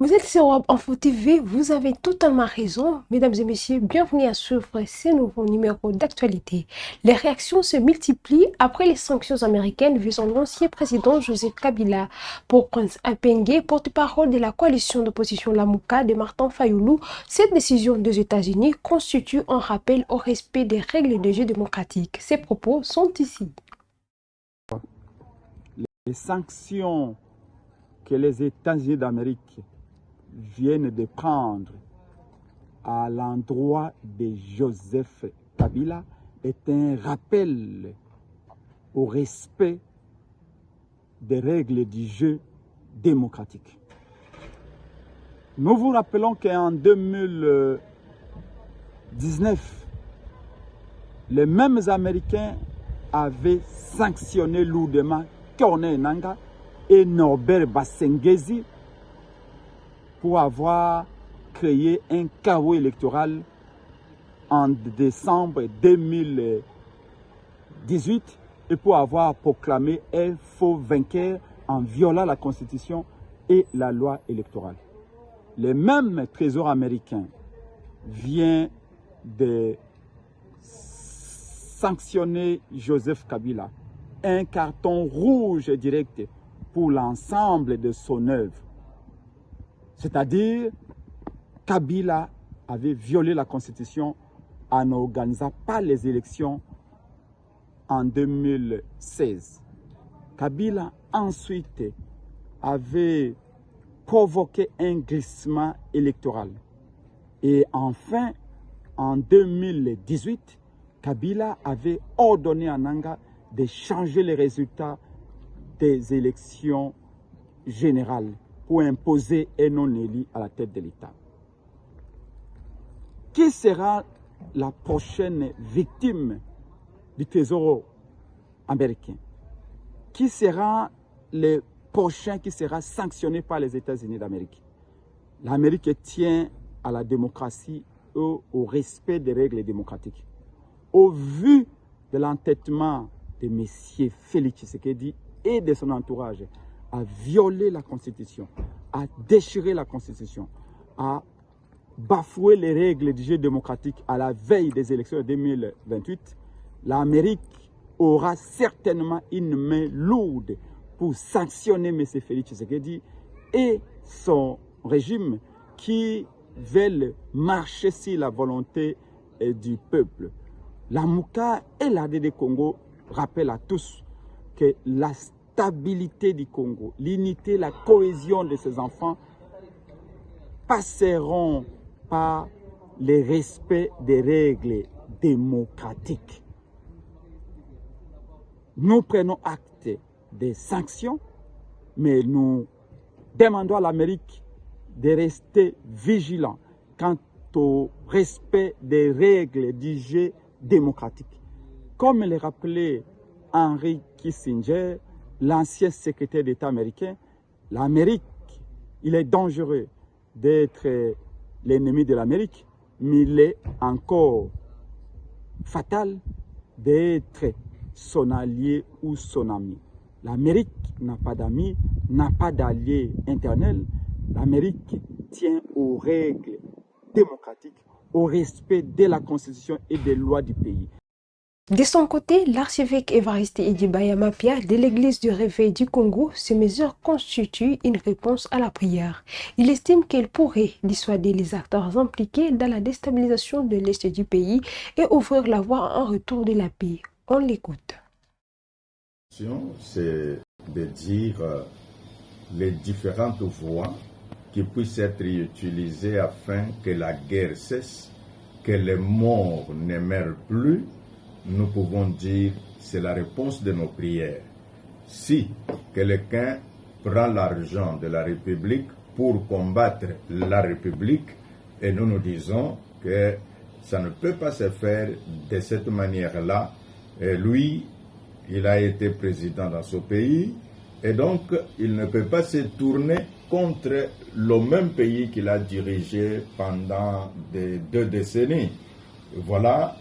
Vous êtes sur Web Info TV, vous avez totalement raison. Mesdames et messieurs, bienvenue à suivre ce nouveau numéro d'actualité. Les réactions se multiplient après les sanctions américaines visant l'ancien président Joseph Kabila. Pour Prince Apengue, porte-parole de la coalition d'opposition Lamouka de Martin Fayoulou, cette décision des États-Unis constitue un rappel au respect des règles de jeu démocratique. Ces propos sont ici. Les sanctions que les États-Unis d'Amérique viennent de prendre à l'endroit de Joseph Kabila est un rappel au respect des règles du jeu démocratique. Nous vous rappelons qu'en 2019, les mêmes Américains avaient sanctionné lourdement Corneille Nangaa et Norbert Bassengezi pour avoir créé un chaos électoral en décembre 2018 et pour avoir proclamé un faux vainqueur en violant la Constitution et la loi électorale. Le même Trésor américain vient de sanctionner Joseph Kabila, un carton rouge direct pour l'ensemble de son œuvre. C'est-à-dire, Kabila avait violé la Constitution en n'organisant pas les élections en 2016. Kabila ensuite avait provoqué un glissement électoral. Et enfin, en 2018, Kabila avait ordonné à Nangaa de changer les résultats des élections générales pour imposer un non-élu à la tête de l'État. Qui sera la prochaine victime du Trésor américain? Qui sera le prochain qui sera sanctionné par les États-Unis d'Amérique? L'Amérique tient à la démocratie et au respect des règles démocratiques. Au vu de l'entêtement de M. Félix Tshisekedi et de son entourage à violer la Constitution, à déchirer la Constitution, à bafouer les règles du jeu démocratique à la veille des élections de 2028, l'Amérique aura certainement une main lourde pour sanctionner M. Félix Tshisekedi et son régime qui veulent marcher sur la volonté du peuple. La Mouka et l'ADD Congo rappellent à tous que la stabilité du Congo, l'unité, la cohésion de ses enfants passeront par le respect des règles démocratiques. Nous prenons acte des sanctions, mais nous demandons à l'Amérique de rester vigilant quant au respect des règles du jeu démocratique. Comme le rappelait Henry Kissinger, l'ancien secrétaire d'État américain, l'Amérique, il est dangereux d'être l'ennemi de l'Amérique, mais il est encore fatal d'être son allié ou son ami. L'Amérique n'a pas d'amis, n'a pas d'alliés internels. L'Amérique tient aux règles démocratiques, au respect de la Constitution et des lois du pays. De son côté, l'archevêque Évariste Idibaya Mapia de l'Église du Réveil du Congo, ces mesures constituent une réponse à la prière. Il estime qu'elle pourrait dissuader les acteurs impliqués dans la déstabilisation de l'Est du pays et ouvrir la voie à un retour de la paix. On l'écoute. C'est de dire les différentes voies qui puissent être utilisées afin que la guerre cesse, que les morts ne meurent plus. Nous pouvons dire c'est la réponse de nos prières. Si quelqu'un prend l'argent de la République pour combattre la République, et nous disons que ça ne peut pas se faire de cette manière-là, et lui, il a été président dans ce pays, et donc il ne peut pas se tourner contre le même pays qu'il a dirigé pendant des 2 décennies. Voilà.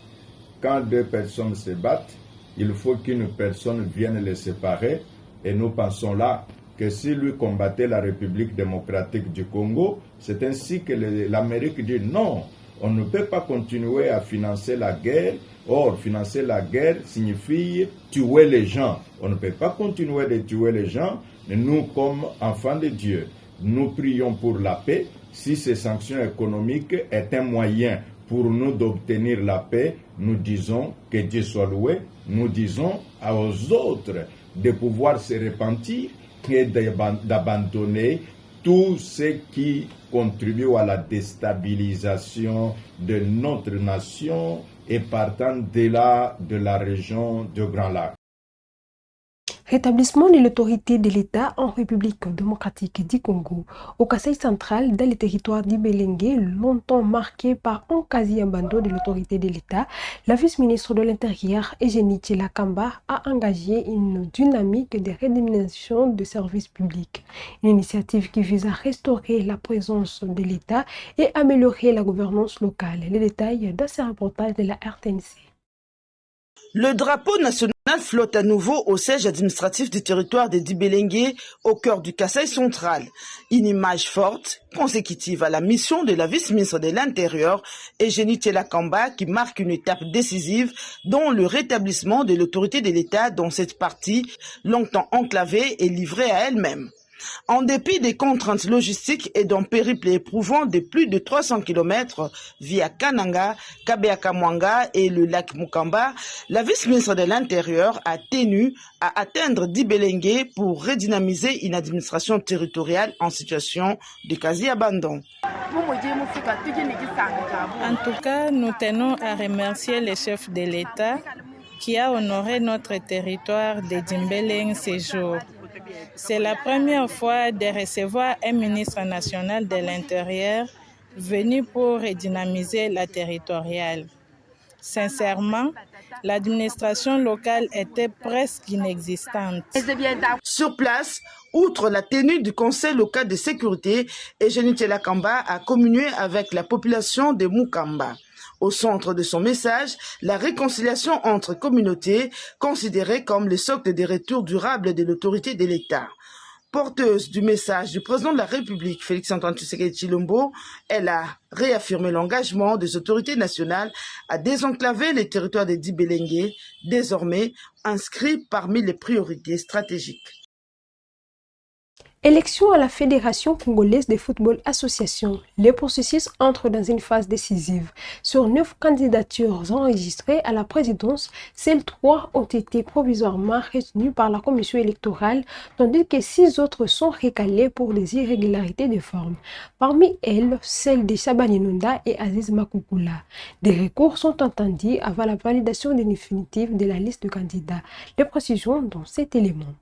Quand 2 personnes se battent, il faut qu'une personne vienne les séparer. Et nous pensons là que si lui combattait la République démocratique du Congo, c'est ainsi que l'Amérique dit non, on ne peut pas continuer à financer la guerre. Or, financer la guerre signifie tuer les gens. On ne peut pas continuer de tuer les gens. Nous, comme enfants de Dieu, nous prions pour la paix. Si ces sanctions économiques est un moyen pour nous d'obtenir la paix, nous disons que Dieu soit loué. Nous disons aux autres de pouvoir se repentir et d'abandonner tout ce qui contribue à la déstabilisation de notre nation et partant de la région du Grand Lac. Rétablissement de l'autorité de l'État en République démocratique du Congo, au Kasaï central, dans le territoire d'Ibelenge, longtemps marqué par un quasi-abandon de l'autorité de l'État, la vice-ministre de l'Intérieur, Eugénie Tshilakamba, a engagé une dynamique de redénomination de services publics. Une initiative qui vise à restaurer la présence de l'État et améliorer la gouvernance locale. Les détails dans ce reportage de la RTNC. Le drapeau national flotte à nouveau au siège administratif du territoire de Dibelenge, au cœur du Kasaï central. Une image forte, consécutive à la mission de la vice-ministre de l'Intérieur, Eugénie Tshilakamba, qui marque une étape décisive dans le rétablissement de l'autorité de l'État dans cette partie, longtemps enclavée et livrée à elle-même. En dépit des contraintes logistiques et d'un périple éprouvant de plus de 300 km via Kananga, Kabeakamwanga et le lac Mukamba, la vice-ministre de l'Intérieur a tenu à atteindre Dibelenge pour redynamiser une administration territoriale en situation de quasi-abandon. En tout cas, nous tenons à remercier le chef de l'État qui a honoré notre territoire de Dibelenge ces jours. C'est la première fois de recevoir un ministre national de l'Intérieur venu pour redynamiser la territoriale. Sincèrement, l'administration locale était presque inexistante. Sur place, outre la tenue du Conseil local de sécurité, Eugénie Tshilakamba a communié avec la population de Mukamba. Au centre de son message, la réconciliation entre communautés, considérée comme le socle des retours durables de l'autorité de l'État. Porteuse du message du président de la République, Félix-Antoine Tshisekedi Tshilombo, elle a réaffirmé l'engagement des autorités nationales à désenclaver les territoires de Dibelenge, désormais inscrits parmi les priorités stratégiques. Élection à la Fédération congolaise de football association. Le processus entre dans une phase décisive. Sur 9 candidatures enregistrées à la présidence, seules 3 ont été provisoirement retenues par la commission électorale, tandis que 6 autres sont recalées pour des irrégularités de forme. Parmi elles, celle de Shabani Nonda et Aziz Makoukoula. Des recours sont entendus avant la validation définitive de la liste de candidats. Les précisions dans cet élément.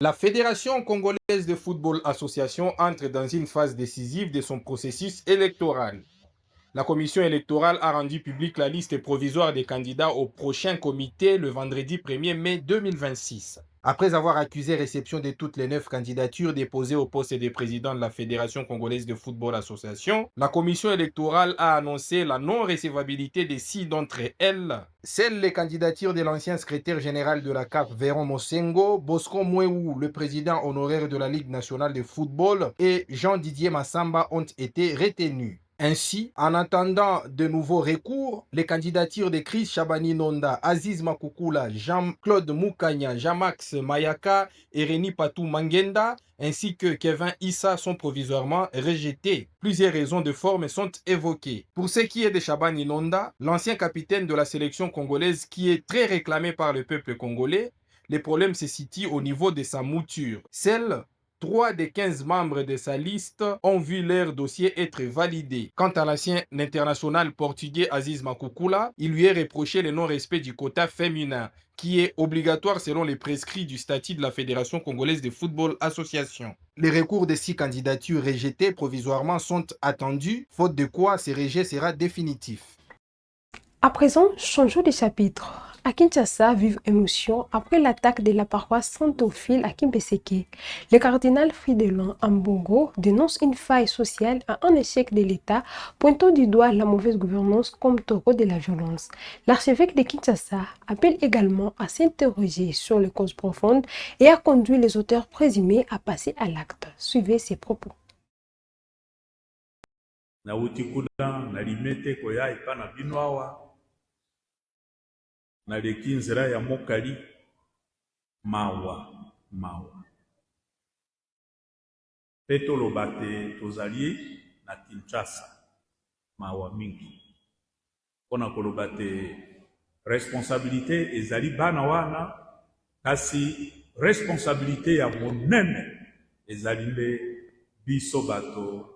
La Fédération congolaise de football association entre dans une phase décisive de son processus électoral. La commission électorale a rendu publique la liste provisoire des candidats au prochain comité le vendredi 1er mai 2026. Après avoir accusé réception de toutes les 9 candidatures déposées au poste de président de la Fédération congolaise de football association, la commission électorale a annoncé la non-recevabilité de 6 d'entre elles. Celles les candidatures de l'ancien secrétaire général de la CAF, Véron Mosengo, Bosco Mouéou, le président honoraire de la Ligue nationale de football, et Jean-Didier Massamba ont été retenues. Ainsi, en attendant de nouveaux recours, les candidatures de Chris Shabani Nonda, Aziz Makoukoula, Jean-Claude Moukanya, Jamax Mayaka et Réni Patou Mangenda, ainsi que Kevin Issa sont provisoirement rejetées. Plusieurs raisons de forme sont évoquées. Pour ce qui est de Shabani Nonda, l'ancien capitaine de la sélection congolaise qui est très réclamé par le peuple congolais, les problèmes se situent au niveau de sa mouture. 3 des 15 membres de sa liste ont vu leur dossier être validé. Quant à l'ancien international portugais Aziz Makoukoula, il lui est reproché le non-respect du quota féminin, qui est obligatoire selon les prescrits du statut de la Fédération congolaise de football association. Les recours des 6 candidatures rejetées provisoirement sont attendus, faute de quoi ce rejet sera définitif. À présent, changeons de chapitre. à Kinshasa vivent émotion après l'attaque de la paroisse Saint-Ophile à Kimbeseke. Le cardinal Fridolin Ambongo dénonce une faille sociale à un échec de l'État, pointant du doigt la mauvaise gouvernance comme taureau de la violence. L'archevêque de Kinshasa appelle également à s'interroger sur les causes profondes et à conduire les auteurs présumés à passer à l'acte. Suivez ses propos. Nauti kuna nalimete koya ipana bino awa naleki nzela ya mokali mawa mpe toloba te tozali na Kinshasa mawa mingi mpona koloba te responsabilité ezali bana wana kasi responsabilité ya monene ezali nde biso bato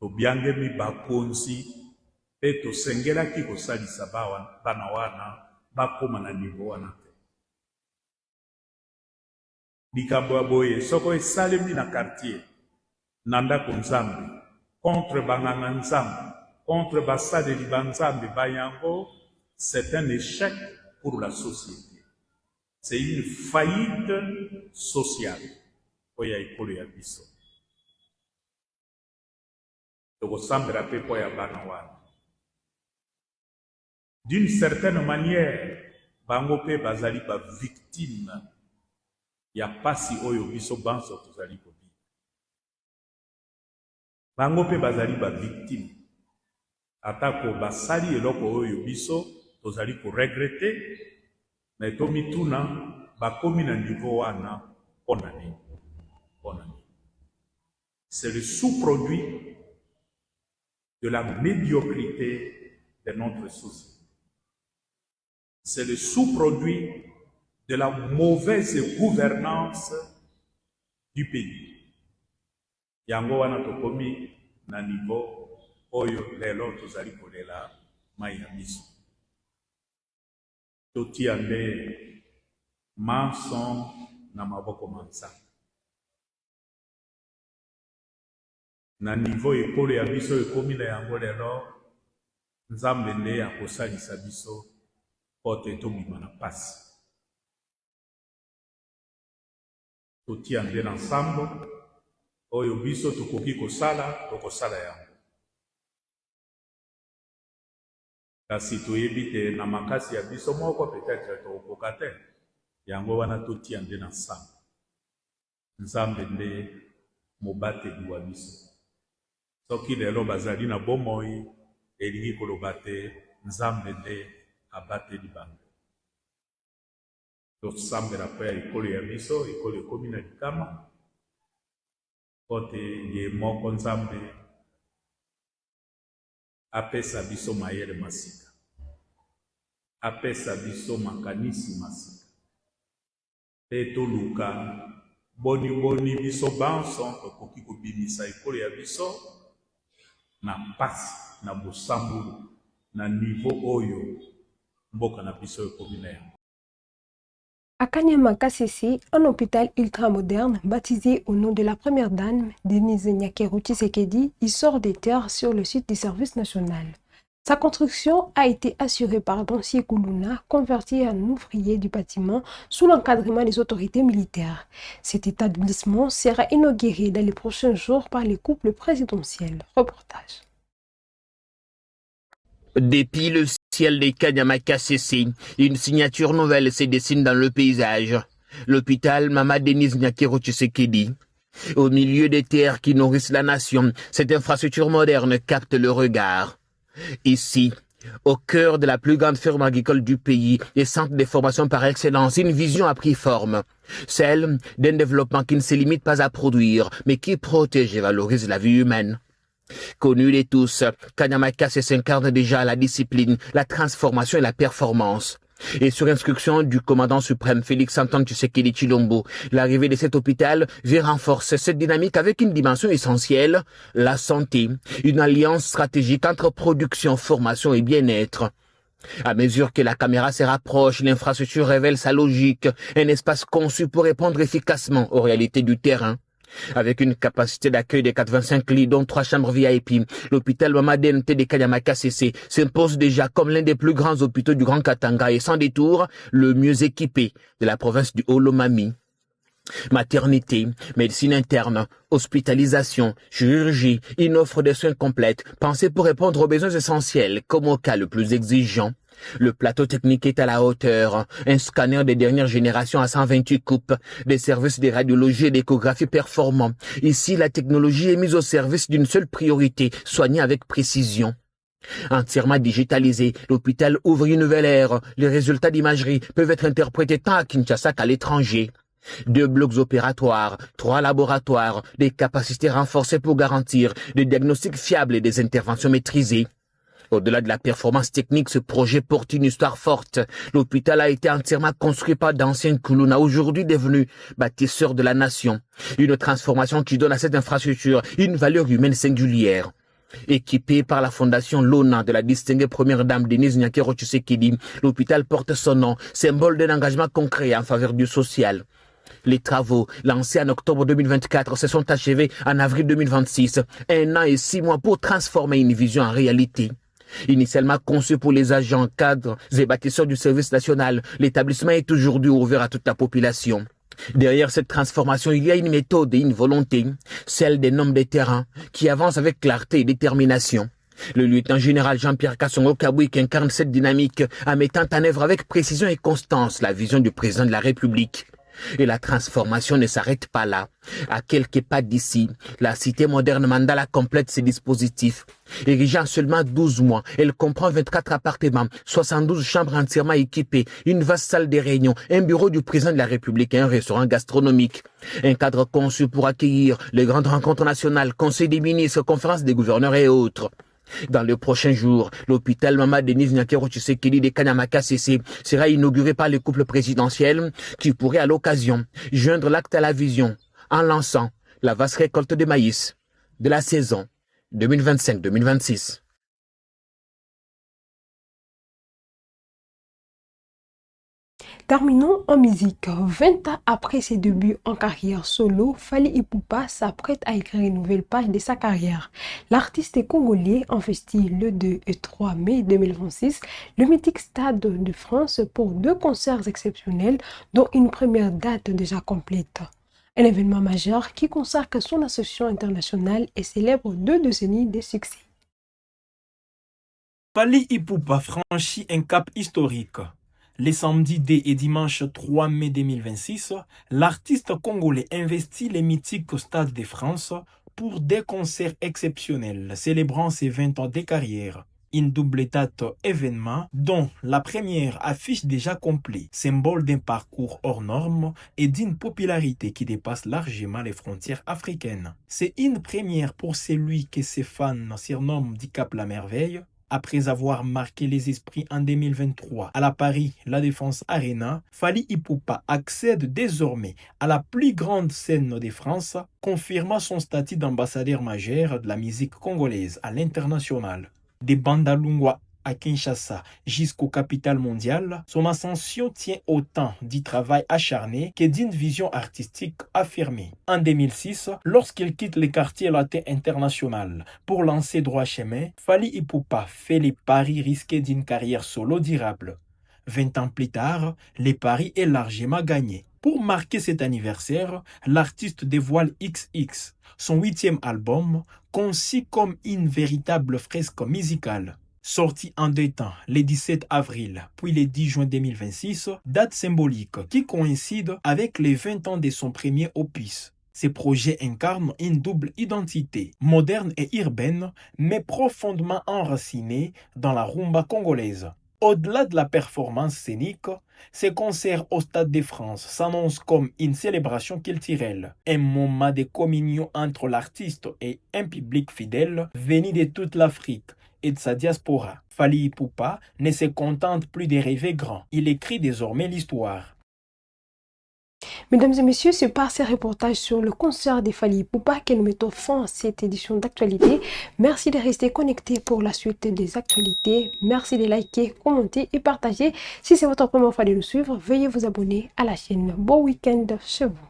tobiangemi bakonzi mpe tosengelaki kosalisa bana wana bakoma na nivo wana te. Likambo ya boye soko esalemi na quartier na ndako nzambe contre banganga nzambe contre basaleli banzambe bayango, c'est un échec pour la société. C'est une faillite sociale oya ekolo ya biso. Tokosambela mpe mpo ya bana wana. D'une certaine manière, bango pe bazali ba victime ya pasi oyo biso banso tozali kobi. Bango pe bazali ba victime. Atako basali eloko oyo biso tozali ko regretter, mais tomituna bakomi na niveau wana pona nini. C'est le sous-produit de la médiocrité de notre société. C'est le sous-produit de la mauvaise gouvernance du pays. Yango wana tokomi na niveau oyo lelo tozali kolela mai ya biso. Totia nde manson na maboko mansa. Na niveau ekolo ya biso ekomi na yango lelo nzambe nde ya kosalisa biso pote tobima na pasi. Totia nde na nsambo oyo biso tokoki tokosala yango. Kasi toyebi te na makasi ya biso moko peut-être tokoka te. Yango wana totia nde na nsambo. Nzambe nde mobateli wa biso. Soki lelo bazali na bomoi elingi koloba te nzambe nde abateli bango. Tosambela mpe ya ekolo ya biso, ekolo ekomi na likama, pote ye moko nzambe apesa biso mayele masika, apesa biso makanisi masika, mpe toluka boni biso banso tokoki kobimisa ekolo ya biso na pasi na bosambulu na niveau oyo mboka na biso ekomi na yango. À Kanyama Kasese, un hôpital ultramoderne baptisé au nom de la première dame, Denise Nyakeru Tshisekedi, il sort des terres sur le site du service national. Sa construction a été assurée par Doncier Koulouna, converti en ouvrier du bâtiment sous l'encadrement des autorités militaires. Cet établissement sera inauguré dans les prochains jours par les couples présidentiels. Reportage. Depuis le ciel des Kanyama Kasese, une signature nouvelle se dessine dans le paysage. L'hôpital Mama Denise Nyakeru Tshisekedi. Au milieu des terres qui nourrissent la nation, cette infrastructure moderne capte le regard. Ici, au cœur de la plus grande ferme agricole du pays et centre de formation par excellence, une vision a pris forme. Celle d'un développement qui ne se limite pas à produire, mais qui protège et valorise la vie humaine. Connu de tous, Kanyama Kasese incarne déjà la discipline, la transformation et la performance. Et sur instruction du commandant suprême Félix Antoine Tshisekedi Tshilombo, l'arrivée de cet hôpital vient renforcer cette dynamique avec une dimension essentielle, la santé, une alliance stratégique entre production, formation et bien-être. À mesure que la caméra se rapproche, l'infrastructure révèle sa logique, un espace conçu pour répondre efficacement aux réalités du terrain. Avec une capacité d'accueil de 85 lits, dont 3 chambres VIP, l'hôpital Mamadène de Kanyamaka CC s'impose déjà comme l'un des plus grands hôpitaux du Grand Katanga et sans détour, le mieux équipé de la province du Haut-Lomami. Maternité, médecine interne, hospitalisation, chirurgie, une offre de soins complète, pensée pour répondre aux besoins essentiels, comme au cas le plus exigeant. Le plateau technique est à la hauteur, un scanner de dernière génération à 128 coupes, des services de radiologie et d'échographie performants. Ici, la technologie est mise au service d'une seule priorité, soigner avec précision. Entièrement digitalisé, l'hôpital ouvre une nouvelle ère. Les résultats d'imagerie peuvent être interprétés tant à Kinshasa qu'à l'étranger. 2 blocs opératoires, 3 laboratoires, des capacités renforcées pour garantir des diagnostics fiables et des interventions maîtrisées. Au-delà de la performance technique, ce projet porte une histoire forte. L'hôpital a été entièrement construit par d'anciens Kuluna, aujourd'hui devenus bâtisseurs de la nation. Une transformation qui donne à cette infrastructure une valeur humaine singulière. Équipé par la fondation Lona de la distinguée première dame Denise Nyakero Tshisekedi, l'hôpital porte son nom, symbole d'un engagement concret en faveur du social. Les travaux, lancés en octobre 2024, se sont achevés en avril 2026, 1 an et 6 mois pour transformer une vision en réalité. Initialement conçu pour les agents, cadres et bâtisseurs du service national, l'établissement est aujourd'hui ouvert à toute la population. Derrière cette transformation, il y a une méthode et une volonté, celle des hommes de terrain, qui avancent avec clarté et détermination. Le lieutenant-général Jean-Pierre Kassongo Kabouik incarne cette dynamique en mettant en œuvre avec précision et constance la vision du président de la République. Et la transformation ne s'arrête pas là. À quelques pas d'ici, la cité moderne Mandala complète ses dispositifs. Érigée en seulement 12 mois, elle comprend 24 appartements, 72 chambres entièrement équipées, une vaste salle de réunion, un bureau du président de la République et un restaurant gastronomique. Un cadre conçu pour accueillir les grandes rencontres nationales, conseils des ministres, conférences des gouverneurs et autres. Dans les prochains jours, l'hôpital Mama Denise Nyakero Tshisekedi de Kanyamaka CC sera inauguré par le couple présidentiel qui pourrait à l'occasion joindre l'acte à la vision en lançant la vaste récolte de maïs de la saison 2025-2026. Terminons en musique. 20 ans après ses débuts en carrière solo, Fally Ipupa s'apprête à écrire une nouvelle page de sa carrière. L'artiste congolais investit le 2 et 3 mai 2026 le mythique Stade de France pour 2 concerts exceptionnels, dont une première date déjà complète. Un événement majeur qui consacre son association internationale et célèbre 2 décennies de succès. Fally Ipupa franchit un cap historique. Les samedis 2 et dimanche 3 mai 2026, l'artiste congolais investit les mythiques Stades de France pour des concerts exceptionnels célébrant ses 20 ans de carrière. Une double date événement dont la première affiche déjà complet, symbole d'un parcours hors norme et d'une popularité qui dépasse largement les frontières africaines. C'est une première pour celui que ses fans surnomment Dicap la merveille. Après avoir marqué les esprits en 2023 à la Paris La Défense Arena, Fally Ipupa accède désormais à la plus grande scène de France, confirmant son statut d'ambassadeur majeur de la musique congolaise à l'international. Des Bandalungwa à Kinshasa jusqu'aux capitales mondiales, son ascension tient autant du travail acharné que d'une vision artistique affirmée. En 2006, lorsqu'il quitte le quartier latin international pour lancer droit chemin, Fally Ipupa fait les paris risqués d'une carrière solo durable. 20 ans plus tard, les paris est largement gagné. Pour marquer cet anniversaire, l'artiste dévoile XX, son 8e album, conçu comme une véritable fresque musicale. Sorti en 2 temps, le 17 avril puis le 10 juin 2026, date symbolique qui coïncide avec les 20 ans de son premier opus. Ces projets incarnent une double identité, moderne et urbaine, mais profondément enracinée dans la rumba congolaise. Au-delà de la performance scénique, ces concerts au Stade de France s'annoncent comme une célébration culturelle, un moment de communion entre l'artiste et un public fidèle venu de toute l'Afrique et de sa diaspora. Fally Ipupa ne se contente plus de rêver grand, il écrit désormais l'histoire. Mesdames et messieurs, c'est par ces reportages sur le concert de Fally Ipupa que nous mettons fin à cette édition d'actualité. Merci de rester connectés pour la suite des actualités. Merci de liker, commenter et partager. Si c'est votre première fois de nous suivre, veuillez vous abonner à la chaîne. Bon week-end chez vous.